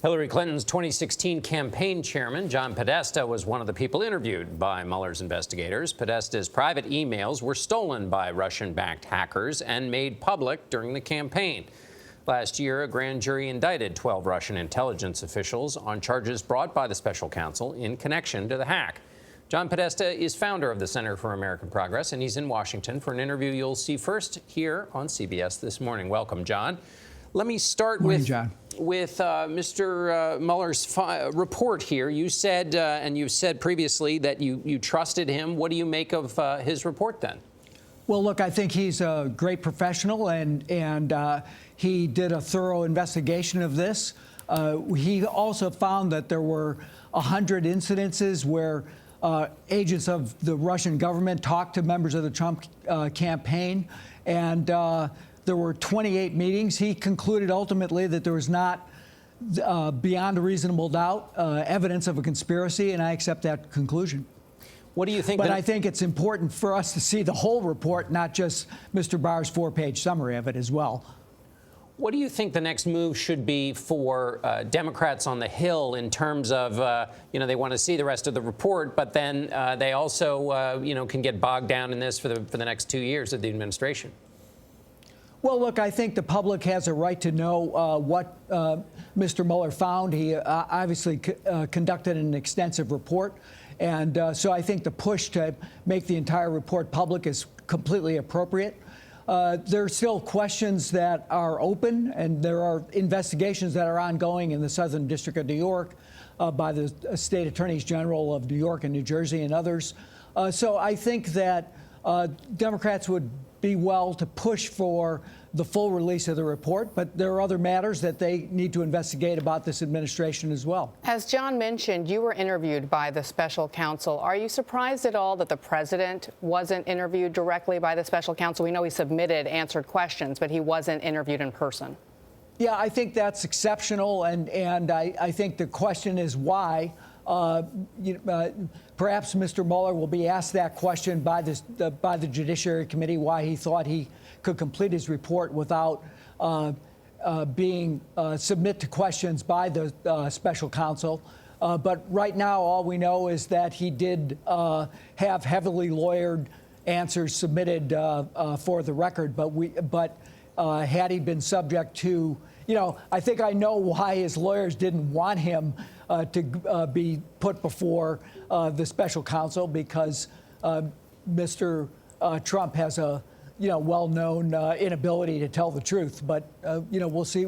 Hillary Clinton's 2016 campaign chairman, John Podesta, was one of the people interviewed by Mueller's investigators. Podesta's private emails were stolen by Russian-backed hackers and made public during the campaign. Last year, a grand jury indicted 12 Russian intelligence officials on charges brought by the special counsel in connection to the hack. John Podesta is founder of the Center for American Progress, and he's in Washington for an interview you'll see first here on CBS This Morning. Welcome, John. Let me start with Mr. Mueller's report here. You said, and you've said previously, that you trusted him. What do you make of his report then? Well, look, I think he's a great professional, and he did a thorough investigation of this. He also found that there were 100 incidences where agents of the Russian government talked to members of the Trump campaign, and there were 28 meetings. He concluded ultimately that there was not, beyond a reasonable doubt, evidence of a conspiracy, and I accept that conclusion. What do you think? But I think it's important for us to see the whole report, not just Mr. Barr's 4-page summary of it as well. What do you think the next move should be for Democrats on the Hill in terms of, they want to see the rest of the report, but then they also, can get bogged down in this for the next 2 years of the administration? Well, look, I think the public has a right to know what Mr. Mueller found. He obviously conducted an extensive report. And so I think the push to make the entire report public is completely appropriate. There are still questions that are open, and there are investigations that are ongoing in the Southern District of New York by the state attorneys general of New York and New Jersey and others. So I think that Democrats would be well to push for the full release of the report, but there are other matters that they need to investigate about this administration as well. As John mentioned, you were interviewed by the special counsel. Are you surprised at all that the president wasn't interviewed directly by the special counsel? We know he answered questions, but he wasn't interviewed in person. Yeah, I think that's exceptional, and I think the question is why. Perhaps Mr. Mueller will be asked that question by the Judiciary Committee, why he thought he could complete his report without being submit to questions by the special counsel. But right now, all we know is that he did have heavily lawyered answers submitted for the record. But had he been subject to, I think I know why his lawyers didn't want him to be put before the special counsel, because Mr. Trump has a well-known inability to tell the truth. But we'll see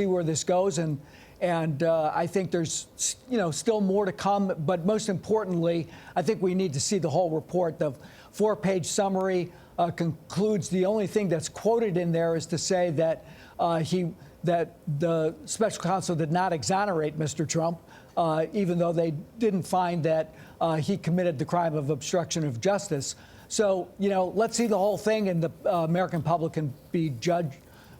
where this goes, and I think there's still more to come. But most importantly, I think we need to see the whole report. The 4-page summary concludes, the only thing that's quoted in there is to say that the special counsel did not exonerate Mr. Trump, even though they didn't find that he committed the crime of obstruction of justice. So, let's see the whole thing, and the American public can be judged,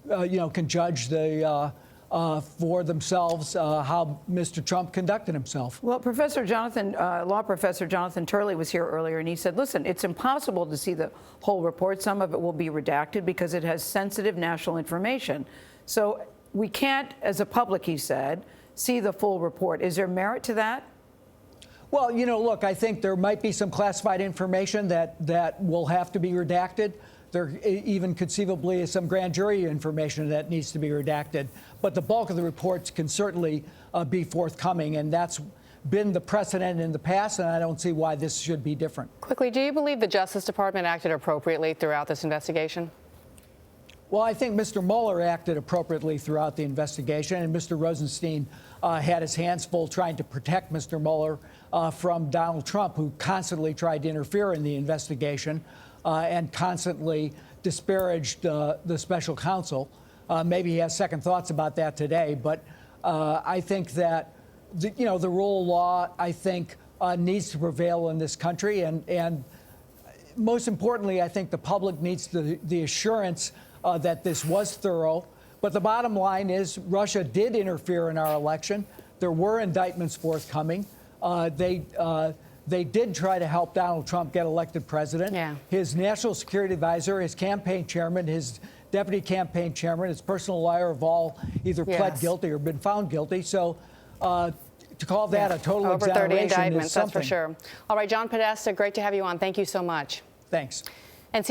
can judge for themselves how Mr. Trump conducted himself. Well, law professor Jonathan Turley was here earlier, and he said, listen, it's impossible to see the whole report. Some of it will be redacted because it has sensitive national information. So we can't, as a public, he said, see the full report. Is there merit to that? Well, look, I think there might be some classified information that will have to be redacted. There even conceivably is some grand jury information that needs to be redacted. But the bulk of the reports can certainly be forthcoming, and that's been the precedent in the past, and I don't see why this should be different. Quickly, do you believe the Justice Department acted appropriately throughout this investigation? Well, I think Mr. Mueller acted appropriately throughout the investigation, and Mr. Rosenstein had his hands full trying to protect Mr. Mueller from Donald Trump, who constantly tried to interfere in the investigation and constantly disparaged the special counsel. Maybe he has second thoughts about that today, but I think that the rule of law, I think, needs to prevail in this country, and most importantly, I think the public needs the assurance that this was thorough. But the bottom line is Russia did interfere in our election. There were indictments forthcoming. They did try to help Donald Trump get elected president. Yeah. His national security advisor, his campaign chairman, his deputy campaign chairman, his personal lawyer have all either pled guilty or been found guilty. So to call that a total Over 30 exoneration indictments, is that's something. for sure. All right, John Podesta, great to have you on. Thank you so much. Thanks. And CBS